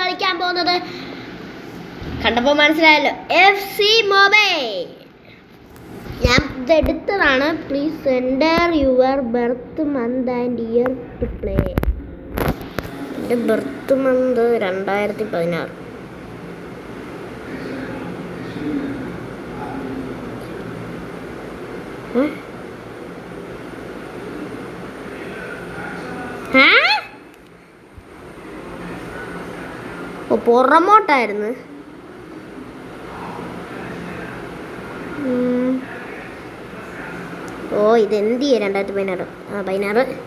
കളിക്കാൻ പോകുന്നത് കണ്ടപ്പോൾ മനസ്സിലായല്ലോ, FC മൊബൈൽ. ഞാൻ ഇതെടുത്തതാണ്. Please enter your birth month and year to play. എൻ്റെ ബർത്ത് മന്ത് 2016. പുറമോട്ടായിരുന്നു. ഇതെന്ത് ചെയ്യാ 2016. 16.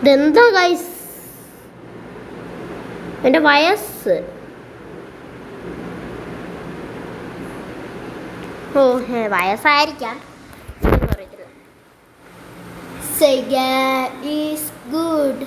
ഇതെന്താ ഗൈസ് എൻ്റെ വയസ്സ്? വയസ്സായിരിക്കാം. Is good.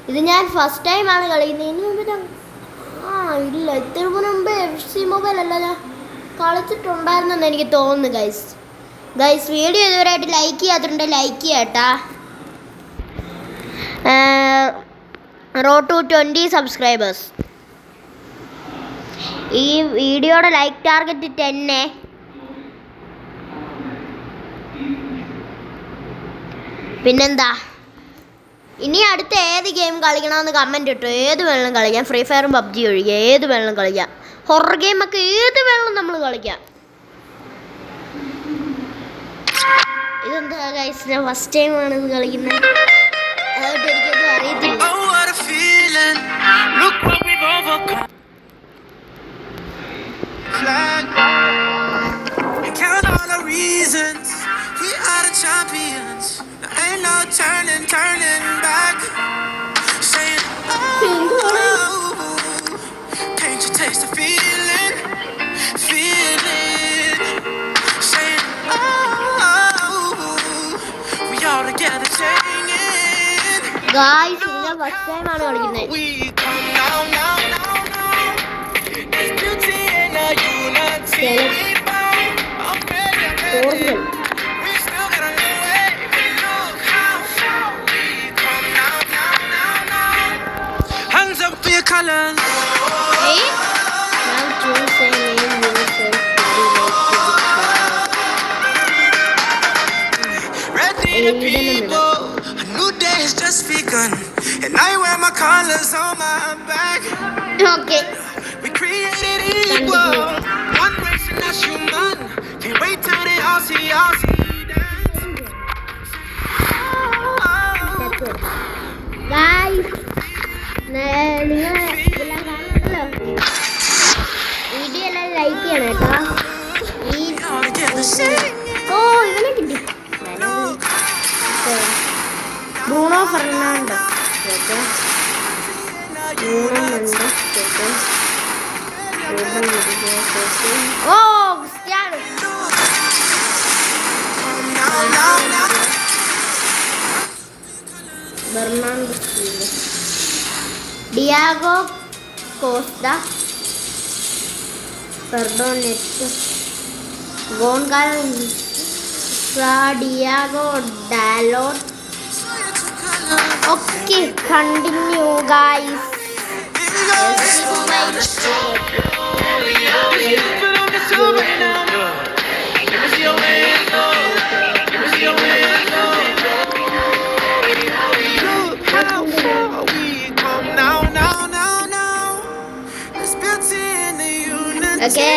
ഇത് ഞാൻ ഫസ്റ്റ് ടൈമാണ് കളിക്കുന്നത്. ഇല്ല, ഇത്തിരി മുമ്പ് FC മൊബൈൽ അല്ല ഞാൻ കളിച്ചിട്ടുണ്ടായിരുന്നെന്ന് എനിക്ക് തോന്നുന്നു. ഗൈസ് വീഡിയോ ഇതുവരെയായിട്ട് ലൈക്ക് ചെയ്യാത്തിട്ടുണ്ട്, ലൈക്ക് ചെയ്യാട്ടാ. Road to 20 subscribers. ഈ വീഡിയോയുടെ ലൈക്ക് ടാർഗറ്റ് 10. പിന്നെന്താ, ഇനി അടുത്ത ഏത് ഗെയിം കളിക്കണമെന്ന് കമൻറ്റ് ഇട്ടു. ഏത് വേണം കളിക്കാം, ഫ്രീ ഫയറും PUBG ഒഴികെ ഏത് വേണം കളിക്കാം. ഹൊറർ ഗെയിമൊക്കെ ഏത് വേണം നമ്മൾ കളിക്കാം. ഇതെന്താ ഗൈസ്, ഞാൻ ഫസ്റ്റ് ടൈമാണ് ഇത് കളിക്കുന്നത്. അതുകൊണ്ട് എനിക്കൊന്നും അറിയത്തില്ല. Champions, there ain't no turning back. Saying, can't you taste the feeling? Saying, we all together singing. Guys, ഇന്ന് ഫസ്റ്റ് ടൈം ആണ് കളിക്കുന്നത്. We come now. There's beauty in the unity. I'm ready. Colors. Now choose a name yourself. Ready to people. A new day has just begun, and I wear my colors on my back. Okay. We created equal. One race and that's human. Can't wait till they all see dance. That's it. Guys. നിങ്ങൾ എല്ലാം കാണുമല്ലോ. Video എല്ലാം like ചെയ്യണം കേട്ടോ. ഇവനെ കിട്ടി, Bruno Fernandes. Cristiano. Fernandes, Diogo Costa, Pedro Neto, Goncalo, Diogo Dalot. Okay, continue guys. Okay.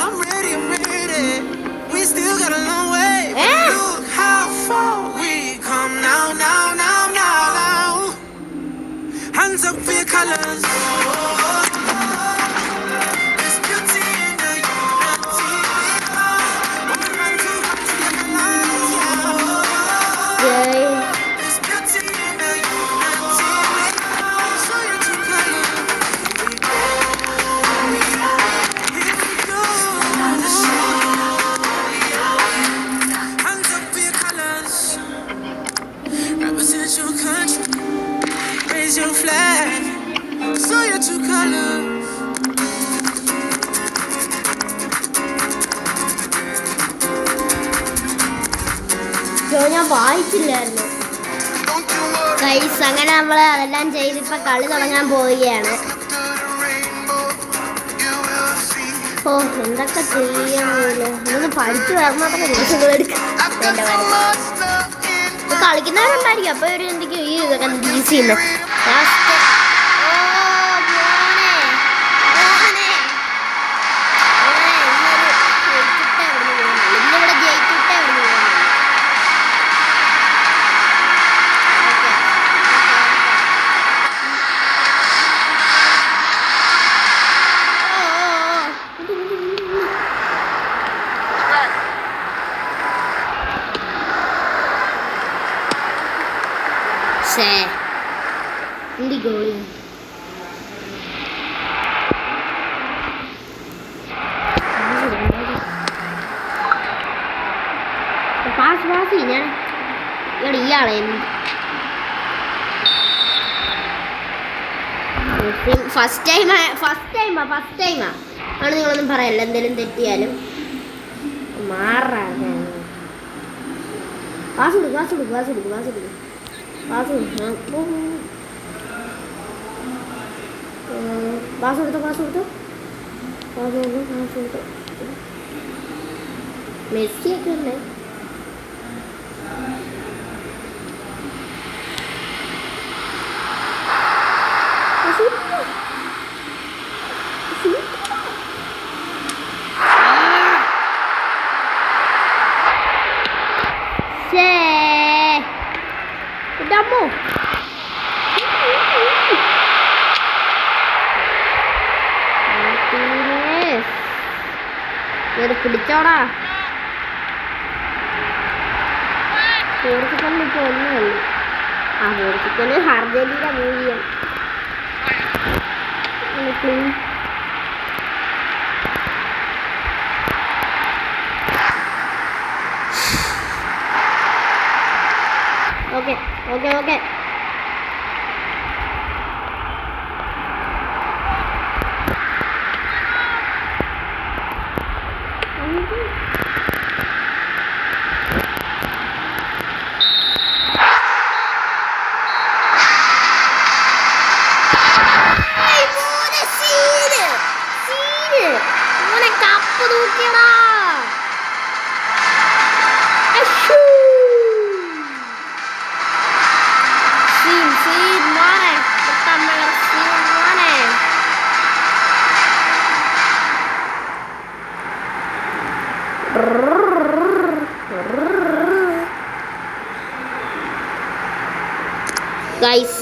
I'm ready. We still got a long way. Look how far we come now. Hands up for your colors. There's beauty in the unity. There's beauty in the unity. Show your true colors. lose. ഞാൻ വായിച്ചില്ലായിരുന്നു Don't you worry. Guys. അങ്ങനെ നമ്മൾ അതെല്ലാം ചെയ്തിപ്പോൾ കളി തുടങ്ങാൻ പോവുകയാണ്. ഓ എന്തൊക്കെ ചെയ്യണമല്ലോ, ഇതൊന്ന് പഠിച്ചു വരണത്ര ദിവസങ്ങളെടുക്കും. കളിക്കുന്നവരുണ്ടായിരിക്കും, അപ്പോൾ ഒരു എന്തൊക്കെയോ ഈ ഇതൊക്കെ ഡീസിന്ന് എന്തി ഗോളി. പാസ് ഞാൻ ഇവിടെ ഇയാളെ ഫസ്റ്റ് ടൈമാ ആണ്. നിങ്ങളൊന്നും പറയല്ല, എന്തെങ്കിലും തെറ്റിയാലും മാറാണ്. പാസ് കൊടുക്കും മെസ്സിയൊക്കെ ഉണ്ട്. ഇതമ്മോ പിടിച്ചോടാ. പോർച്ചുഗലിന് ഇപ്പോൾ ഒന്നുമല്ല. പോർച്ചുഗല് അർജന്റീന മൂല്യം ഓക്കെ. കപ്പ് തൂക്കിയടാ. ഗൈസ്,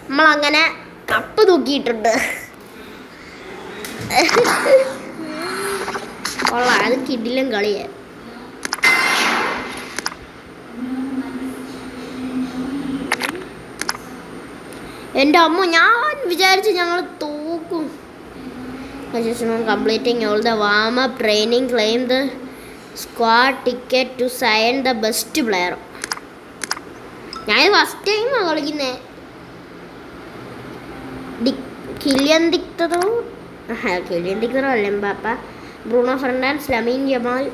നമ്മളങ്ങനെ കപ്പ് തൂക്കിയിട്ടുണ്ട്. അത് കിടിലം കളിയാ. എൻ്റെ അമ്മ, ഞാൻ വിചാരിച്ചു ഞങ്ങൾ തോക്കും. Completing all the warm up training, claim the squad ticket to sign the best player. ഞാൻ ഫസ്റ്റ് ടൈമാണ് കളിക്കുന്നത്. കിലിയൻ ദിക്തറോ അല്ല, Mbappe, Bruno Fernandes, Lamine Yamal.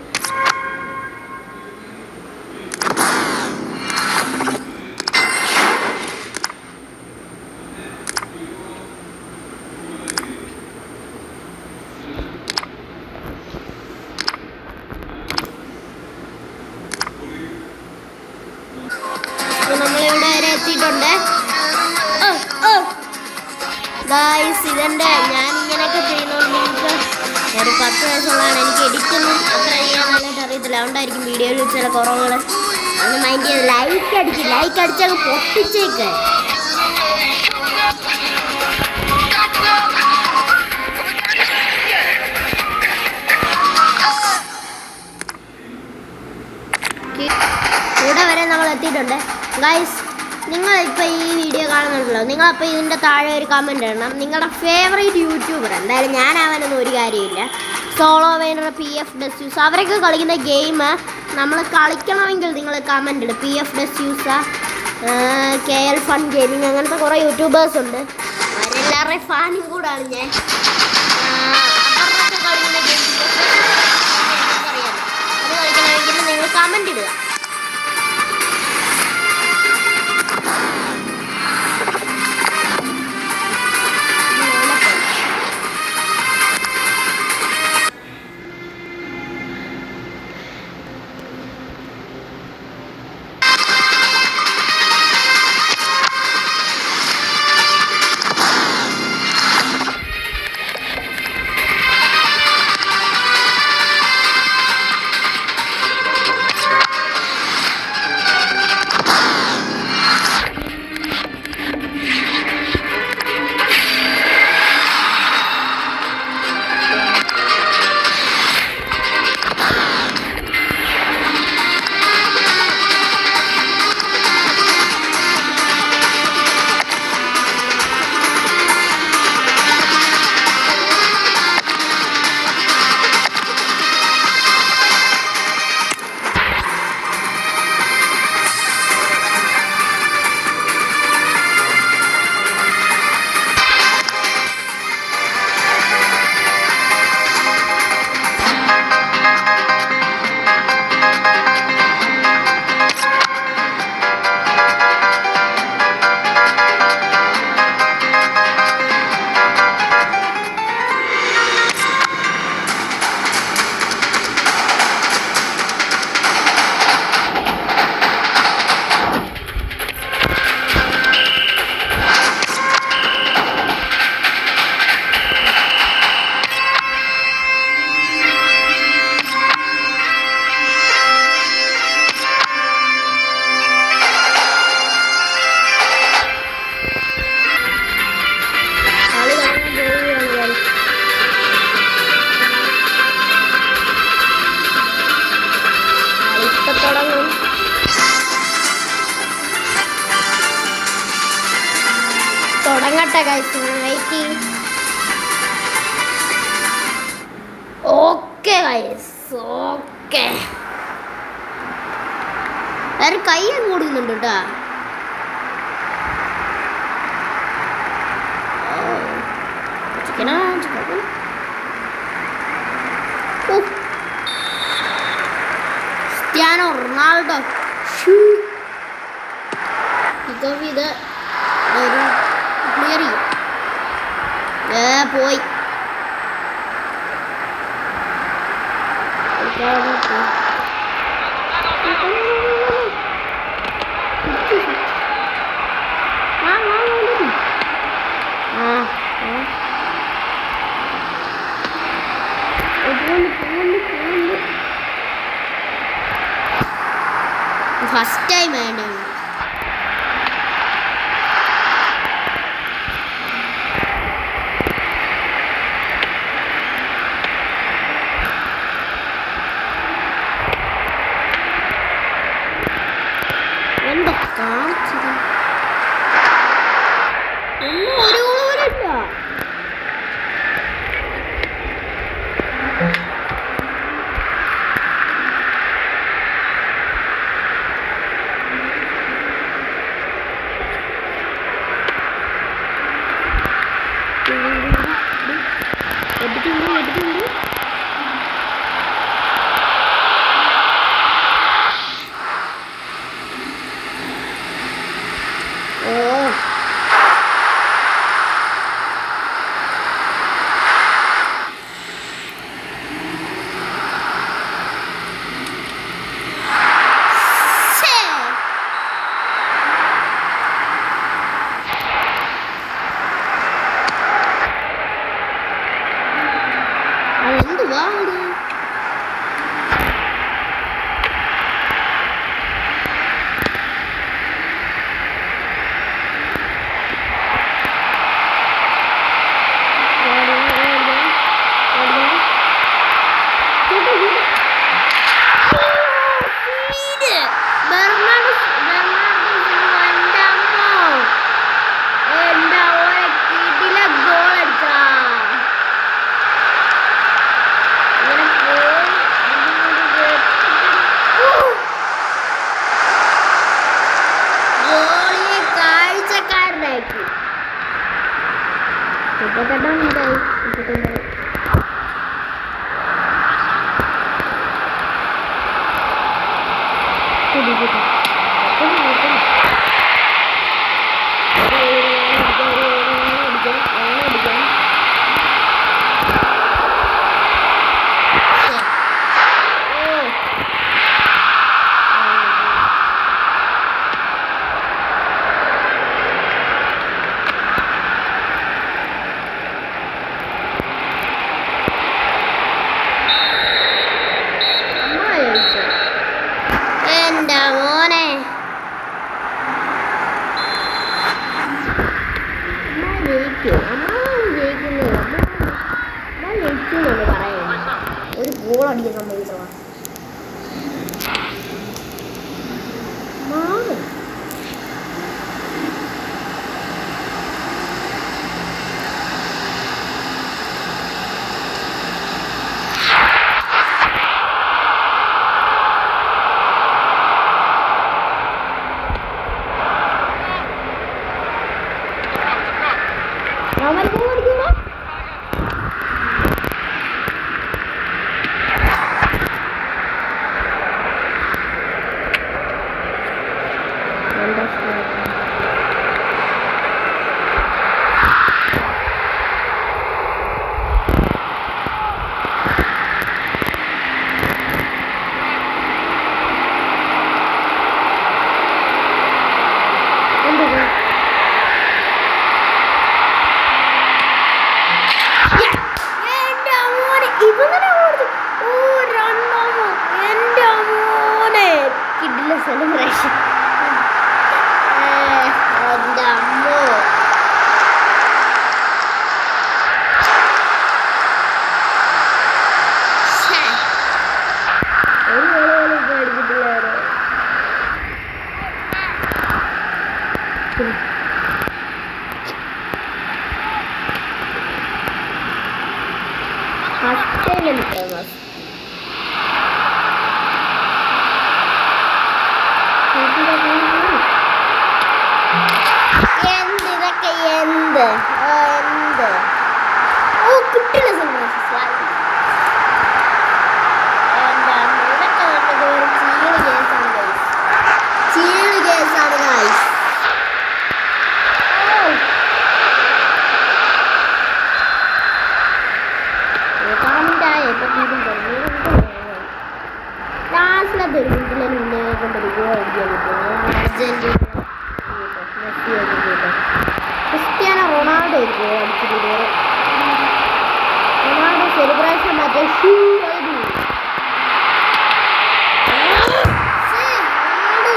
നമ്മളിവിടെ വരെ എത്തിയിട്ടുണ്ട്. ഗായ്സ്, ഇതെൻ്റെ ഞാൻ ഇങ്ങനെയൊക്കെ ചെയ്യുന്നതുകൊണ്ട് നിങ്ങൾക്ക് ഒരു 10 വയസ്സുള്ളതാണ്. എനിക്ക് എഡിറ്റൊന്നും അത്ര ചെയ്യാൻ നല്ലതായിട്ട് അറിയത്തില്ല. അതുകൊണ്ടായിരിക്കും വീഡിയോയിൽ ചില കുറവുകൾ. അന്ന് മൈൻഡ് ചെയ്ത് ലൈക്ക് അടിച്ചങ്ങ് പൊട്ടിച്ചേക്ക്. ഇവിടെ വരെ നമ്മൾ എത്തിയിട്ടുണ്ട്. ഗൈസ്, നിങ്ങളിപ്പോൾ ഈ വീഡിയോ കാണുന്നുണ്ടല്ലോ, നിങ്ങളപ്പോൾ ഇതിൻ്റെ താഴെ ഒരു കമൻറ്റ് ഇടണം. നിങ്ങളുടെ ഫേവറേറ്റ് യൂട്യൂബർ. എന്തായാലും ഞാനാവാനൊന്നും ഒരു കാര്യമില്ല. സോളോ വെയിനർ, PF ഡെസ്യൂസ്, അവരൊക്കെ കളിക്കുന്ന ഗെയിം നമ്മൾ കളിക്കണമെങ്കിൽ നിങ്ങൾ കമൻറ്റ് ഇടും. PF ഡെസ്യൂസ, KL ഫൺ ഗെയിമിങ്, അങ്ങനത്തെ കുറേ യൂട്യൂബേഴ്സ് ഉണ്ട്. അവരെ എല്ലാവരുടെയും ഫാനും കൂടാണ് ഞാൻ. അവരുടെ കളിക്കുന്ന ഗെയിംസിൻ്റെ അറിയാം. അത് കളിക്കണമെങ്കിൽ നിങ്ങൾ കമൻ്റ് ഇടുക. തുടങ്ങട്ടെ guys, wait. Okay guys, okay. വേറെ കയ്യിൽ കൂടുന്നുണ്ട് കേട്ടോ. ക്രിസ്ത്യാനോ റൊണാൾഡോ ഇത് ഒരു ക്ലിയർ ചെയ്യും. പോയി ഫസ്റ്റ് ടൈം വേണ്ട. എന്താ കാണിച്ചത്? ഒന്നും ഒരു ഗോളില്ല. എൻ്റെ മോനെ ഒരു ഗോൾ അടിക്കാൻ സമ്മതിച്ചോ സെലിബ്രേഷൻ എൻ്റെ അമ്മോ ഒരു വേള പോലും അടിച്ചിട്ടില്ലായിരുന്നു ഫസ്റ്റ് ടൈം എനിക്ക് എന്തിതൊക്കെ എന്ത് എന്ത് ഓ കിട്ടില്ല ഇതൊക്കെ നമുക്ക് ഒരു ചീള് കേസാണ് ഗൈസ് ലാസ്റ്റിലെ ദുരിതത്തിലെ മുന്നേ കൊണ്ടൊരു ഗോൾ അടിക്കാൻ പറ്റും ക്രിസ്ത്യാനോ റൊണാൾഡോ ഒരു ഗോൾ അടിച്ചിട്ട് റൊണാൾഡോ സെലിബ്രേഷൻ മറ്റേ ഷൂ റൊണാൾഡോ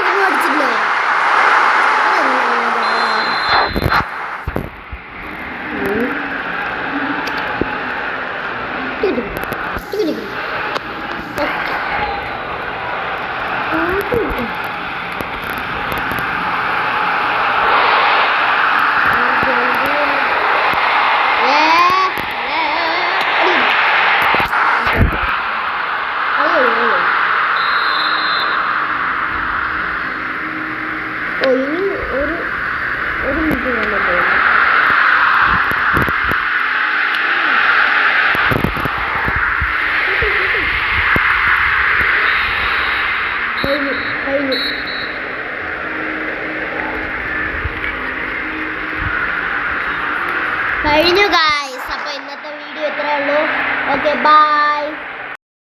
ഗോൾ അടിച്ചില്ലേ ഇനി ഒരു മിനിറ്റ് വന്നിട്ട് കഴിഞ്ഞു ഗായ്സ്. അപ്പോൾ ഇന്നത്തെ വീഡിയോ ഇത്രയേ ഉള്ളൂ. Okay bye.